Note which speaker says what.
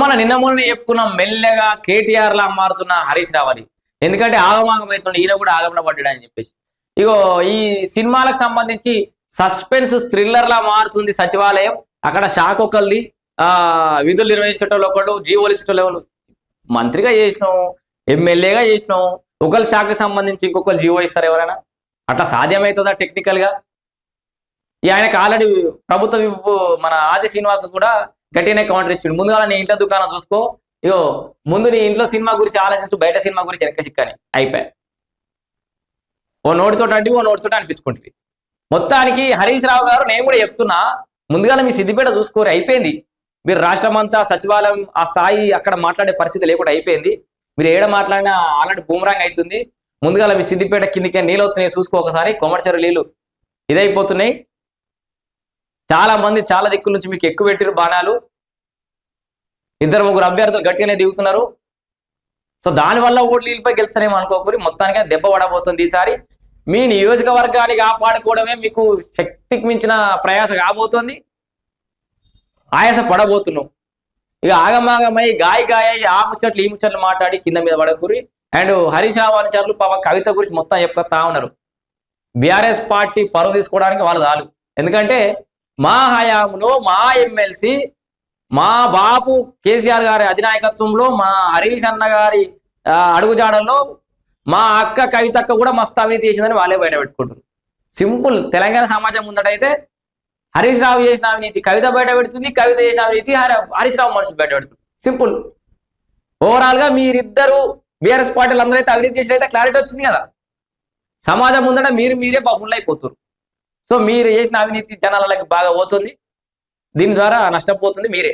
Speaker 1: మన నిన్న మొన్న చెప్పుకున్నాం మెల్లగా కేటీఆర్ లా మారుతున్న హరీష్ రావు అని. ఎందుకంటే ఆగమాగం అవుతుండే, ఈయన కూడా ఆగమన పడ్డాడు అని చెప్పేసి. ఇగో ఈ సినిమాలకు సంబంధించి సస్పెన్స్ థ్రిల్లర్ లా మారుతుంది సచివాలయం. అక్కడ షాక్ ఒకళ్ళది, విధులు నిర్వహించటంలో ఒకళ్ళు, జీవోలు ఇచ్చటం మంత్రిగా చేసినావు, ఎమ్మెల్యేగా చేసినావు, ఒకళ్ళ శాఖకు సంబంధించి ఇంకొకరు జీవో ఇస్తారు ఎవరైనా? అట్లా సాధ్యమవుతుందా టెక్నికల్ గా? ఆయనకు ఆల్రెడీ ప్రభుత్వ మన ఆది శ్రీనివాస్ కూడా గట్టిగానే కౌంటర్ ఇచ్చిండు. ముందుగా నీ ఇంట్లో దుకాణం చూసుకో, ఇగో ముందు నీ ఇంట్లో సినిమా గురించి ఆలోచించు, బయట సినిమా గురించి వెనక చిక్కని అయిపోయాయి. ఓ నోటితో అంటే ఓ నోటితో అనిపించుకుంటుంది. మొత్తానికి హరీష్ రావు గారు, నేను కూడా చెప్తున్నా, ముందుగా మీ సిద్దిపేట చూసుకోరు, అయిపోయింది. మీరు రాష్ట్రం అంతా సచివాలయం ఆ స్థాయి అక్కడ మాట్లాడే పరిస్థితి లేకుండా అయిపోయింది. మీరు ఏడ మాట్లాడినా ఆల్రెడీ బూమరాంగ్ అవుతుంది. ముందుగా మీ సిద్దిపేట కిందికే నీళ్ళు అవుతున్నాయి చూసుకో ఒకసారి. కొమర్చెరు నీళ్ళు ఇదైపోతున్నాయి. చాలా మంది చాలా దిక్కుల నుంచి మీకు ఎక్కువ పెట్టిరు బాణాలు. 2-3 అభ్యర్థులు గట్టిగానే దిగుతున్నారు. సో దానివల్ల ఓట్లు వీళ్ళపై గెలుస్తారేమో అనుకోకూరి. మొత్తానికి దెబ్బ పడబోతుంది ఈసారి. మీ నియోజకవర్గాన్ని కాపాడుకోవడమే మీకు శక్తికి మించిన ప్రయాస కాబోతోంది. ఆయాస పడబోతున్నావు. ఇక ఆగమాగమై గాయ ఆ ముచ్చట్లు ఈ ముచ్చట్లు మాట్లాడి కింద మీద పడకూరి. అండ్ హరీష్ రావు అనుచరులు పాప కవిత గురించి మొత్తం చెప్తా ఉన్నారు. బీఆర్ఎస్ పార్టీ పరువు తీసుకోవడానికి వాళ్ళు చాలు. ఎందుకంటే మా హయాంలో మా ఎమ్మెల్సీ, మా బాపు కేసీఆర్ గారి అధినాయకత్వంలో, మా హరీష్ అన్న గారి అడుగుజాడల్లో మా అక్క కవితక్క కూడా మస్తు అవినీతి చేసిందని వాళ్ళే బయట పెట్టుకుంటారు. సింపుల్. తెలంగాణ సమాజం ముందటైతే హరీష్ రావు చేసిన అవినీతి కవిత బయట పెడుతుంది, కవిత చేసిన అవినీతి హరీష్ రావు మనుషులు బయట పెడుతుంది. సింపుల్. ఓవరాల్ గా మీరిద్దరు బీఆర్ఎస్ పార్టీలు అందరూ అయితే అవినీతి చేసినైతే క్లారిటీ వచ్చింది కదా. సమాజం ముందట మీరే బహుళ అయిపోతారు. సో మీరు చేసిన అవినీతి జనాలకి బాగా పోతుంది. దీని ద్వారా నష్టపోతుంది మీరే.